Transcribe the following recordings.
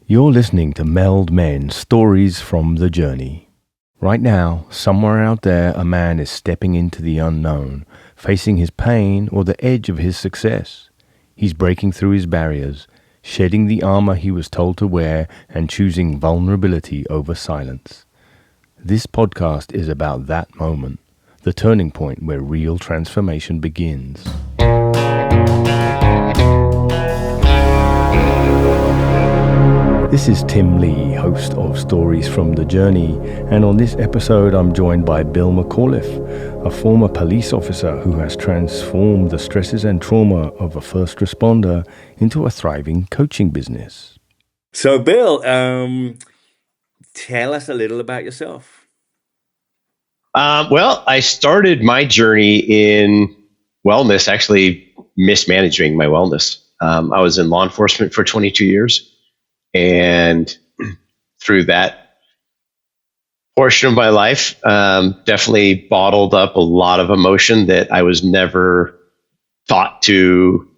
You're listening to Meld Men, Stories from the Journey. Right now, somewhere out there, a man is stepping into the unknown, facing his pain or the edge of his success. He's breaking through his barriers, shedding the armor he was told to wear, and choosing vulnerability over silence. This podcast is about that moment, the turning point where real transformation begins. This is Tim Lee, host of Stories from the Journey, and on this episode I'm joined by Bill McAlife, a former police officer who has transformed the stresses and trauma of a first responder into a thriving coaching business. So Bill, tell us a little about yourself. Well, I started my journey in wellness, actually mismanaging my wellness. I was in law enforcement for 22 years. And through that portion of my life, definitely bottled up a lot of emotion that I was never taught to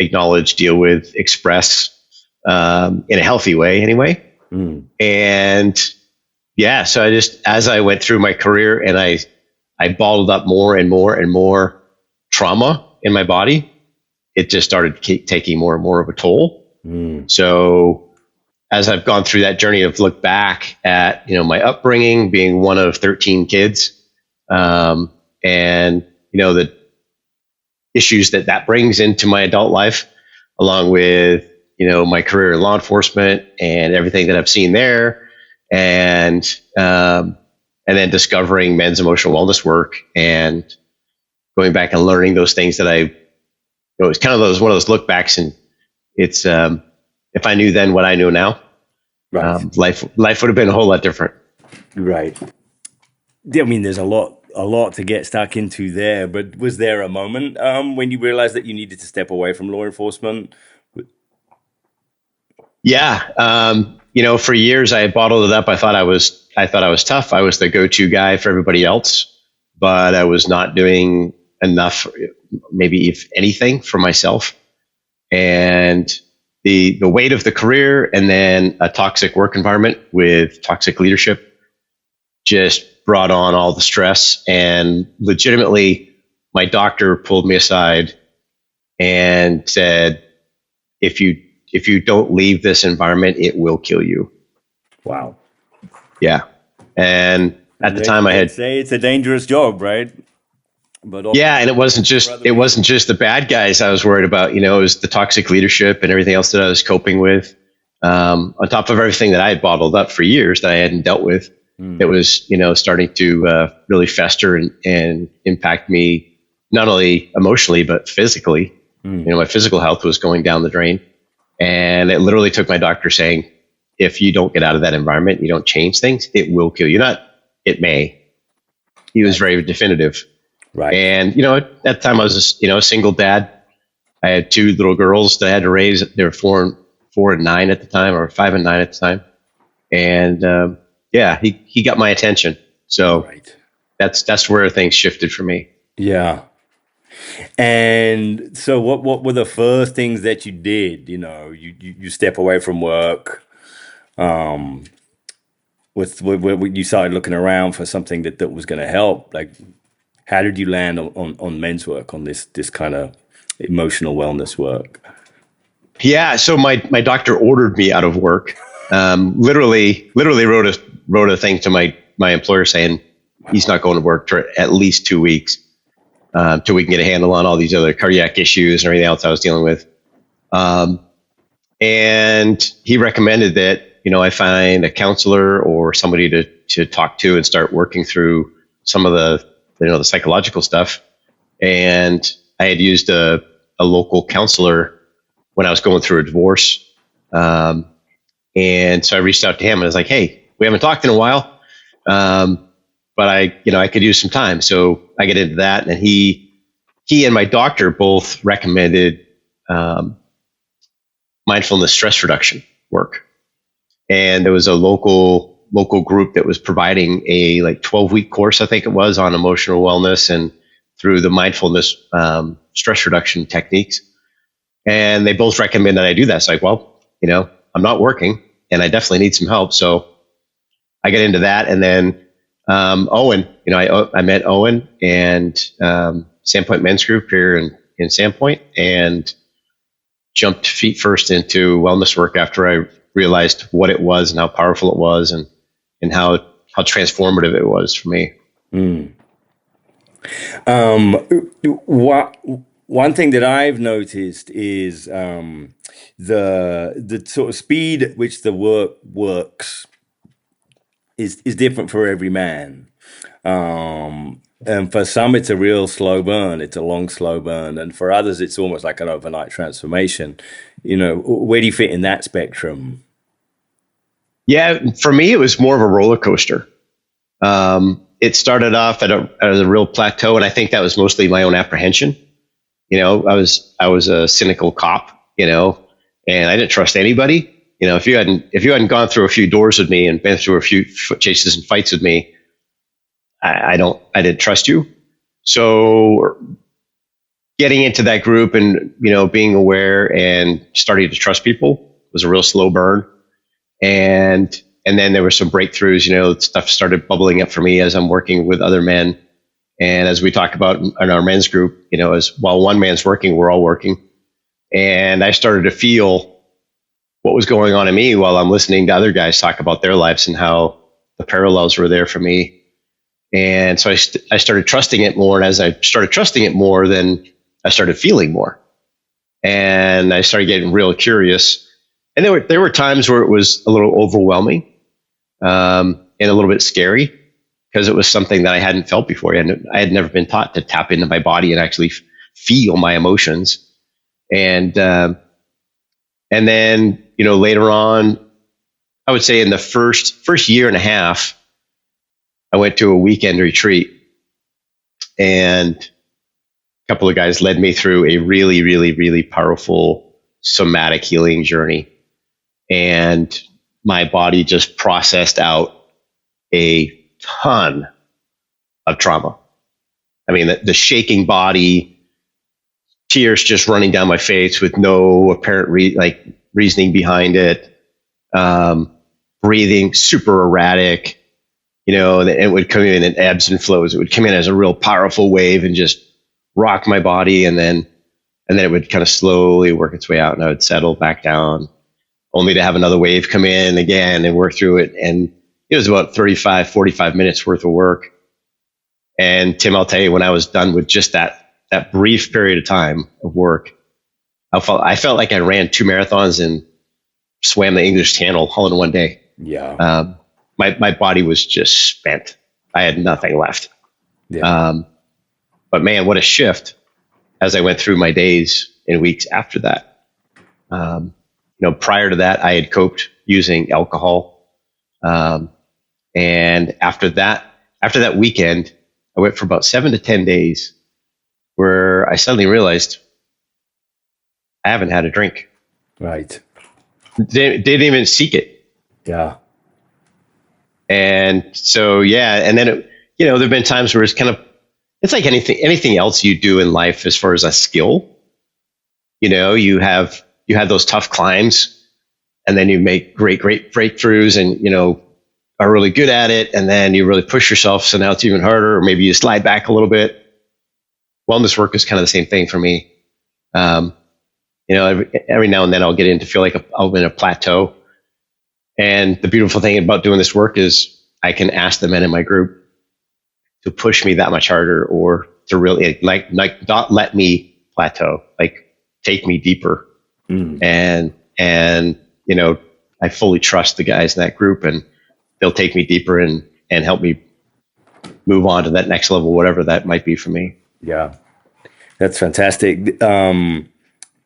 acknowledge, deal with, express in a healthy way anyway. And yeah, so as I went through my career and I bottled up more and more and more trauma in my body, it just started taking more and more of a toll. So as I've gone through that journey, I've looked back at, my upbringing, being one of 13 kids, and, the issues that brings into my adult life, along with, my career in law enforcement and everything that I've seen there. And then discovering men's emotional wellness work and going back and learning those things that it was kind of one of those look backs, and it's, if I knew then what I know now, right. Life would have been a whole lot different. Right. I mean, there's a lot to get stuck into there, but was there a moment when you realized that you needed to step away from law enforcement? Yeah. For years I had bottled it up. I thought I was tough. I was the go-to guy for everybody else, but I was not doing enough, maybe if anything, for myself. And the weight of the career and then a toxic work environment with toxic leadership just brought on all the stress. And legitimately, my doctor pulled me aside and said, if you don't leave this environment, it will kill you. Wow. Yeah. And at the time I had say it's a dangerous job, right? But yeah, and it wasn't just the bad guys I was worried about. It was the toxic leadership and everything else that I was coping with, on top of everything that I had bottled up for years that I hadn't dealt with. It was starting to really fester and impact me, not only emotionally but physically. My physical health was going down the drain, and it literally took my doctor saying, "If you don't get out of that environment, you don't change things, it will kill you." Not it may. He was very definitive. Right. And, at that time I was, a single dad. I had two little girls that I had to raise. They were 4 and 9 at the time, or 5 and 9 at the time. And, he got my attention. So right. That's where things shifted for me. Yeah. And so what were the first things that you did? You step away from work, with you started looking around for something that was going to help. Like, how did you land on men's work, on this kind of emotional wellness work? Yeah, so my doctor ordered me out of work. Literally wrote a thing to my employer saying he's not going to work for at least 2 weeks till we can get a handle on all these other cardiac issues and everything else I was dealing with. And he recommended that I find a counselor or somebody to talk to and start working through some of the psychological stuff. And I had used a local counselor when I was going through a divorce. And so I reached out to him and I was like, "Hey, we haven't talked in a while. But I could use some time." So I get into that, and he and my doctor both recommended, mindfulness stress reduction work. And there was a local group that was providing a 12-week course, I think it was, on emotional wellness and through the mindfulness stress reduction techniques. And they both recommend that I do that. So like, well, I'm not working and I definitely need some help. So I got into that. And then Owen, I met Owen and Sandpoint Men's Group here in Sandpoint, and jumped feet first into wellness work after I realized what it was and how powerful it was, and how transformative it was for me. One thing that I've noticed is the sort of speed at which the work works is different for every man. And for some, it's a real slow burn. It's a long, slow burn. And for others, it's almost like an overnight transformation. Where do you fit in that spectrum? Yeah, for me, it was more of a roller coaster. It started off at a real plateau, and I think that was mostly my own apprehension. I was a cynical cop, and I didn't trust anybody. If you hadn't gone through a few doors with me and been through a few foot chases and fights with me, I didn't trust you. So getting into that group and, being aware and starting to trust people was a real slow burn. And then there were some breakthroughs, stuff started bubbling up for me as I'm working with other men. And as we talk about in our men's group, as while one man's working, we're all working. And I started to feel what was going on in me while I'm listening to other guys talk about their lives and how the parallels were there for me. And so I started trusting it more. And as I started trusting it more, then I started feeling more. And I started getting real curious. And there were times where it was a little overwhelming, and a little bit scary, because it was something that I hadn't felt before. I had never been taught to tap into my body and actually feel my emotions. And then, later on, I would say in the first year and a half, I went to a weekend retreat, and a couple of guys led me through a really, really, really powerful somatic healing journey. And my body just processed out a ton of trauma. I mean, the shaking body, tears just running down my face with no apparent reasoning behind it, breathing super erratic, and it would come in ebbs and flows. It would come in as a real powerful wave and just rock my body, and then it would kind of slowly work its way out, and I would settle back down, only to have another wave come in again and work through it. And it was about 35, 45 minutes worth of work. And Tim, I'll tell you, when I was done with just that brief period of time of work, I felt like I ran 2 marathons and swam the English Channel all in one day. Yeah. My body was just spent. I had nothing left. Yeah. But man, what a shift as I went through my days and weeks after that. Prior to that, I had coped using alcohol. And after that weekend, I went for about 7 to 10 days where I suddenly realized I haven't had a drink. Right. They didn't even seek it. Yeah. And so, and then, there've been times where it's like anything else you do in life as far as a skill. You have those tough climbs, and then you make great breakthroughs, and, are really good at it. And then you really push yourself. So now it's even harder, or maybe you slide back a little bit. Wellness work is kind of the same thing for me. Every now and then I'll get in to feel like I'm in a plateau. And the beautiful thing about doing this work is I can ask the men in my group to push me that much harder, or to really like not let me plateau, like take me deeper. And I fully trust the guys in that group, and they'll take me deeper and help me move on to that next level, whatever that might be for me. Yeah, that's fantastic.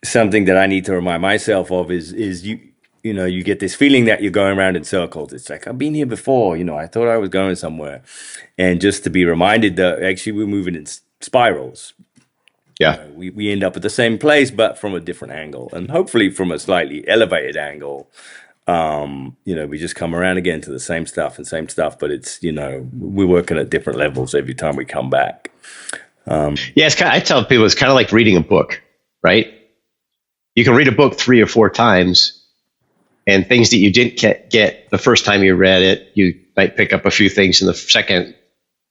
Something that I need to remind myself of is you get this feeling that you're going around in circles. It's like, I've been here before, I thought I was going somewhere. And just to be reminded that actually we're moving in spirals. Yeah. We end up at the same place, but from a different angle, and hopefully from a slightly elevated angle. We just come around again to the same stuff, but it's, we're working at different levels every time we come back. I tell people it's kind of like reading a book, right? You can read a book 3 or 4 times, and things that you didn't get the first time you read it, you might pick up a few things in the second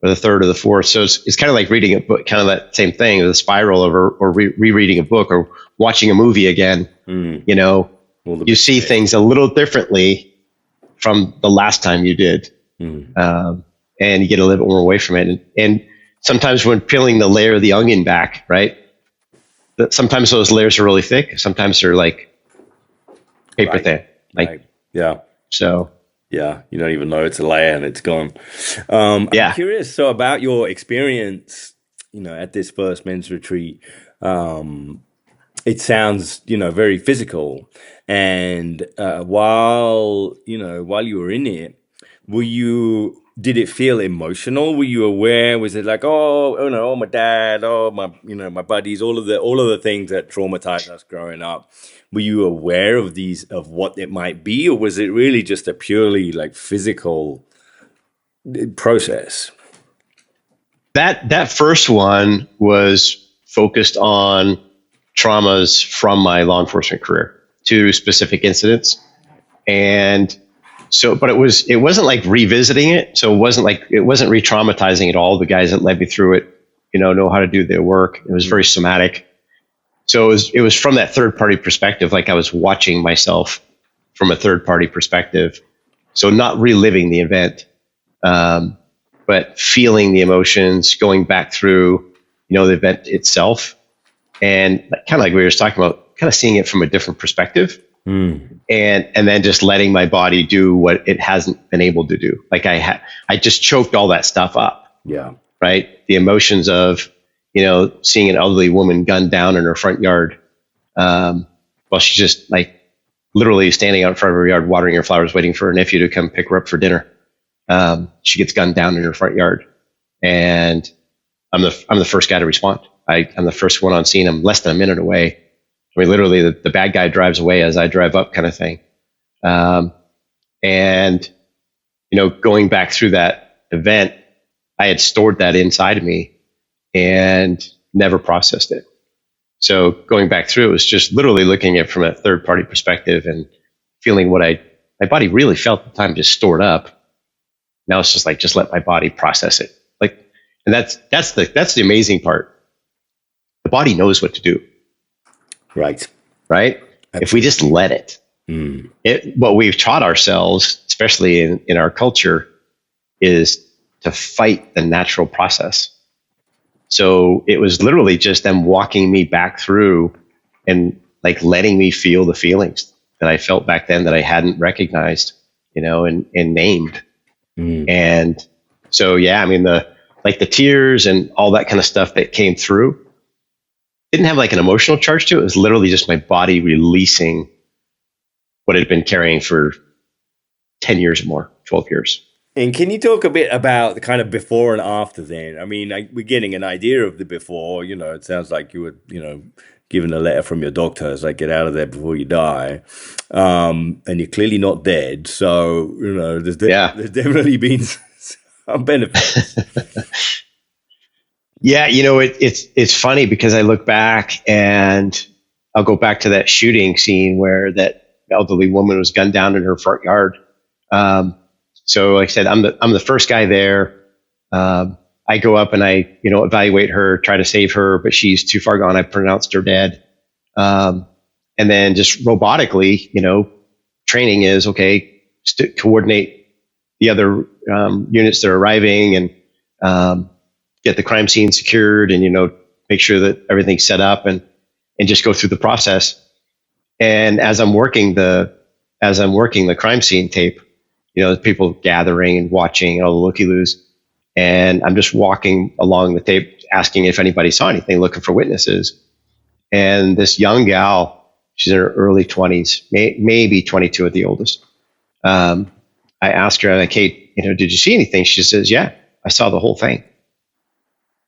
or the third or the fourth. So it's kind of like reading a book, kind of that same thing, the spiral of or rereading a book or watching a movie again. You know, you see things a little differently from the last time you did, and you get a little bit more away from it. And sometimes when peeling the layer of the onion back, right? Sometimes those layers are really thick. Sometimes they're like paper thin. Like, yeah. So. Yeah, you don't even know it's a layer and it's gone. I'm curious, so about your experience, at this first men's retreat. It sounds, very physical. And while you were in it, did it feel emotional? Were you aware? Was it like, oh, my dad, my buddies, all of the things that traumatized us growing up? Were you aware of what it might be, or was it really just a purely like physical process? That first one was focused on traumas from my law enforcement career, 2 specific incidents. And so, but it wasn't like revisiting it. So it wasn't re-traumatizing at all. The guys that led me through it, know how to do their work. It was very somatic. So it was from that third party perspective, like I was watching myself from a third party perspective. So not reliving the event, but feeling the emotions, going back through, the event itself. And kind of like we were just talking about, kind of seeing it from a different perspective. And then just letting my body do what it hasn't been able to do. Like I just choked all that stuff up. Yeah. Right. The emotions of, seeing an elderly woman gunned down in her front yard, while she's just like literally standing out in front of her yard, watering her flowers, waiting for her nephew to come pick her up for dinner. She gets gunned down in her front yard, and I'm the first guy to respond. I'm the first one on scene. I'm less than a minute away. I mean, literally the bad guy drives away as I drive up, kind of thing. And, going back through that event, I had stored that inside of me and never processed it. So going back through it was just literally looking at it from a third party perspective and feeling what my body really felt at the time, just stored up. Now it's just like, just let my body process it. Like, and that's the amazing part. The body knows what to do. Right. Absolutely. If we just let it, what we've taught ourselves, especially in our culture, is to fight the natural process. So it was literally just them walking me back through and like letting me feel the feelings that I felt back then that I hadn't recognized, and named. And so, I mean, the tears and all that kind of stuff that came through didn't have like an emotional charge to it. It was literally just my body releasing what it had been carrying for 10 years or more, 12 years. And can you talk a bit about the kind of before and after then? I mean, we're getting an idea of the before. It sounds like you were, given a letter from your doctor. It's like, get out of there before you die. And you're clearly not dead. So, there's definitely been some benefits. Yeah, it's funny because I look back and I'll go back to that shooting scene where that elderly woman was gunned down in her front yard. So like I said, I'm the first guy there. I go up and I, evaluate her, try to save her, but she's too far gone. I pronounced her dead. And then just robotically, training is okay, coordinate the other units that are arriving and get the crime scene secured and, make sure that everything's set up and just go through the process. And as I'm working the crime scene tape, people gathering and watching all the looky-loos. And I'm just walking along the tape, asking if anybody saw anything, looking for witnesses. And this young gal, she's in her early 20s, maybe 22 at the oldest. I asked her, like, hey, did you see anything? She says, yeah, I saw the whole thing.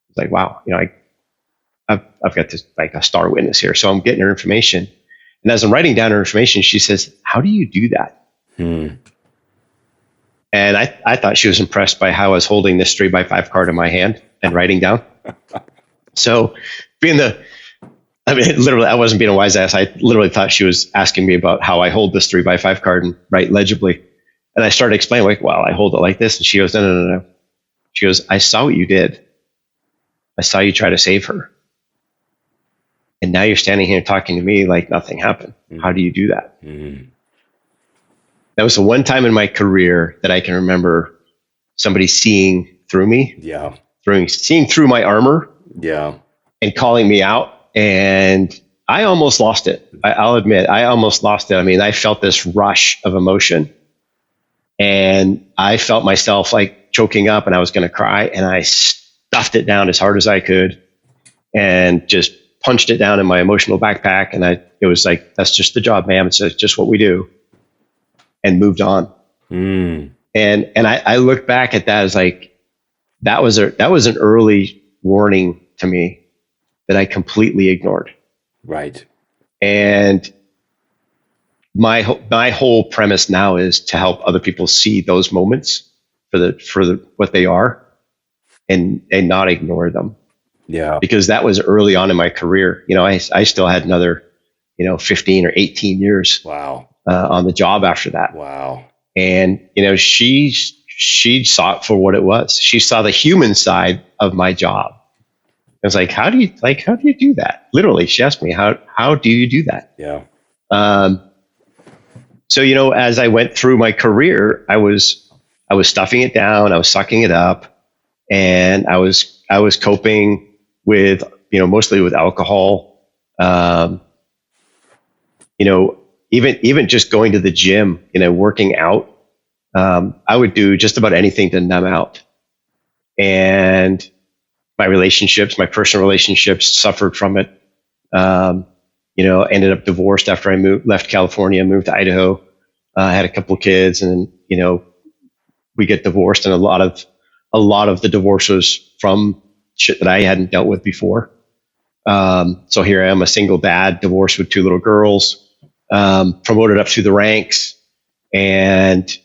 It's like, wow, I've got this like a star witness here. So I'm getting her information. And as I'm writing down her information, she says, how do you do that? And I thought she was impressed by how I was holding this 3x5 card in my hand and writing down. So being the I mean, literally, I wasn't being a wise ass. I literally thought she was asking me about how I hold this 3x5 card and write legibly. And I started explaining, like, well, I hold it like this. And she goes, no. She goes, I saw what you did. I saw you try to save her. And now you're standing here talking to me like nothing happened. How do you do that? That was the one time in my career that I can remember somebody seeing through me. Yeah. Seeing through my armor. Yeah. And calling me out. And I almost lost it. I'll admit, I almost lost it. I mean, I felt this rush of emotion. And I felt myself like choking up and I was going to cry. And I stuffed it down as hard as I could and just punched it down in my emotional backpack. And it was like, that's just the job, ma'am. It's just what we do. And moved on. And I look back at that as like, that was an early warning to me that I completely ignored. Right. And my whole premise now is to help other people see those moments for what they are and not ignore them. Yeah. Because that was early on in my career. You know, I still had another, 15 or 18 years. Wow. On the job after that. Wow. And, she saw it for what it was. She saw the human side of my job. I was like, how do you do that? Literally, she asked me, how do you do that? Yeah. So, as I went through my career, I was stuffing it down, I was sucking it up, and I was coping with, mostly with alcohol. Even just going to the gym, working out, I would do just about anything to numb out. And my personal relationships suffered from it. Ended up divorced after I left California, moved to Idaho. I had a couple of kids, and we get divorced, and a lot of the divorce was from shit that I hadn't dealt with before. So here I am, a single dad, divorced with 2 little girls, promoted up through the ranks, and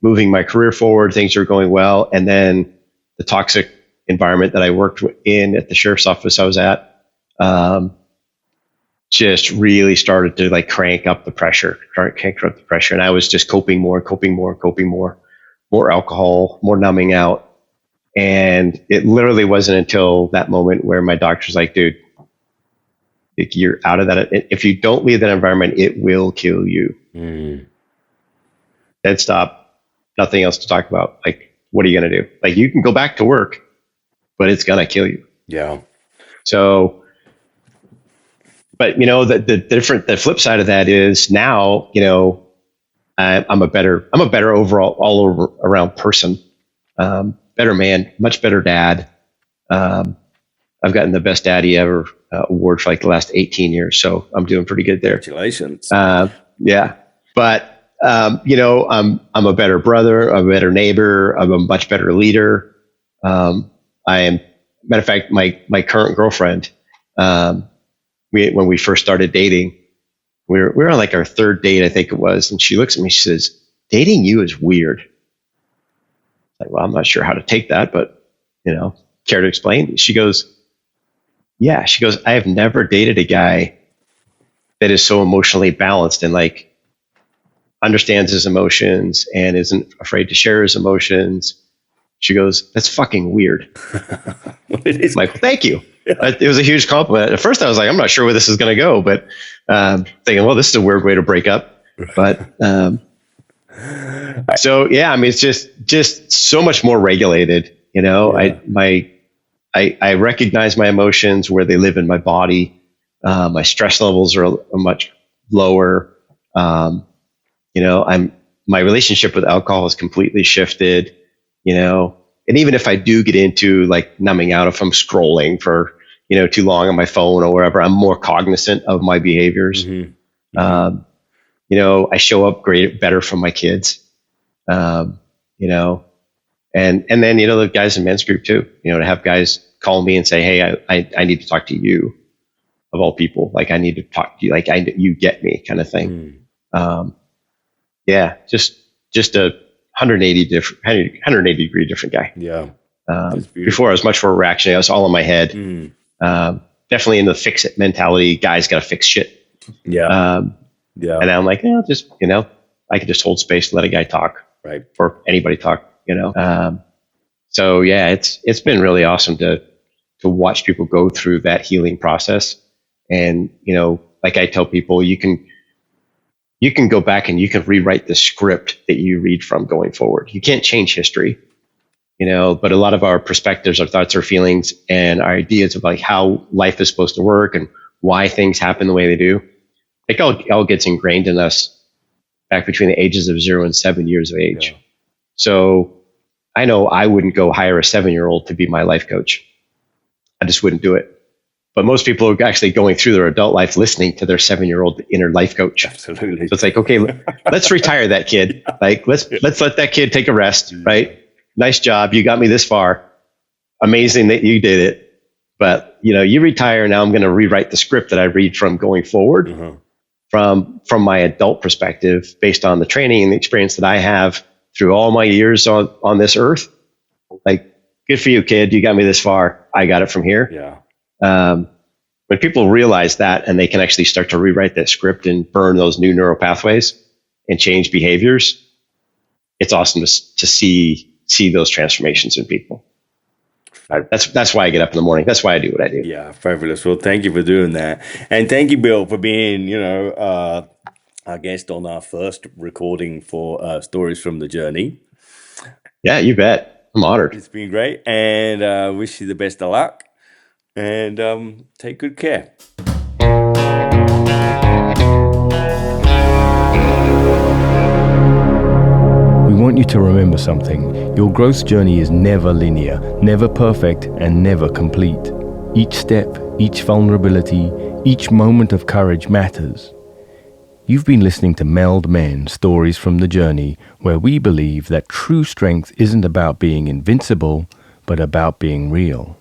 moving my career forward. Things are going well, and then the toxic environment that I worked in at the sheriff's office I was at, just really started to like crank up the pressure. And I was just coping more, more alcohol, more numbing out. And it literally wasn't until that moment where my doctor's like, dude, you're out of that. If you don't leave that environment, it will kill you. Dead stop. Nothing else to talk about. Like, what are you going to do? Like, you can go back to work, but it's going to kill you. Yeah. So, but the flip side of that is now, I'm a better overall, all over around person, better man, much better dad. I've gotten the best daddy ever award for like the last 18 years. So I'm doing pretty good there. Congratulations. Yeah. But, I'm a better brother, I'm a better neighbor, I'm a much better leader. I am, matter of fact, my current girlfriend, when we first started dating, we were on like our 3rd date, I think it was. And she looks at me, she says, dating you is weird. Like, well, I'm not sure how to take that, but, care to explain? She goes, yeah. She goes, I have never dated a guy that is so emotionally balanced and like understands his emotions and isn't afraid to share his emotions. She goes, that's fucking weird. It is. I'm like, thank you. Yeah. It was a huge compliment. At first I was like, I'm not sure where this is going to go, but thinking, well, this is a weird way to break up. But so, yeah, I mean, it's just so much more regulated. Yeah. I recognize my emotions where they live in my body. My stress levels are much lower. My relationship with alcohol has completely shifted, and even if I do get into like numbing out, if I'm scrolling for, too long on my phone or wherever, I'm more cognizant of my behaviors. Mm-hmm. I show up better for my kids, and then, the guys in men's group too, to have guys call me and say, hey, I need to talk to you of all people. Like, I need to talk to you. Like, you get me kind of thing. Yeah, just a 180 degree different guy. Yeah. Before I was much more reactionary. I was all in my head. definitely in the fix it mentality. Guys got to fix shit. Yeah. And I'm like, just, I could just hold space, let a guy talk, right, or anybody talk, So yeah, it's been really awesome to watch people go through that healing process. And, like I tell people, you can go back and you can rewrite the script that you read from going forward. You can't change history, but a lot of our perspectives, our thoughts, our feelings, and our ideas of like how life is supposed to work and why things happen the way they do, it all gets ingrained in us back between the ages of 0 and 7 years of age. Yeah. So I know I wouldn't go hire a 7-year-old to be my life coach. I just wouldn't do it. But most people are actually going through their adult life listening to their 7-year-old inner life coach. Absolutely. So it's like, okay, let's retire that kid. Like, let's let that kid take a rest, right? Nice job. You got me this far. Amazing that you did it. But, you retire. Now I'm going to rewrite the script that I read from going forward from my adult perspective, based on the training and the experience that I have through all my years on this earth. Like, good for you, kid. You got me this far. I got it from here. Yeah. When people realize that and they can actually start to rewrite that script and burn those new neural pathways and change behaviors, it's awesome to see those transformations in people. That's why I get up in the morning. That's why I do what I do. Yeah, fabulous. Well, thank you for doing that. And thank you, Bill, for being, our guest on our first recording for Stories from the Journey. Yeah, you bet. I'm honored. It's been great. And wish you the best of luck. And take good care. We want you to remember something. Your growth journey is never linear, never perfect, and never complete. Each step, each vulnerability, each moment of courage matters. You've been listening to Meld Men, Stories from the Journey, where we believe that true strength isn't about being invincible, but about being real.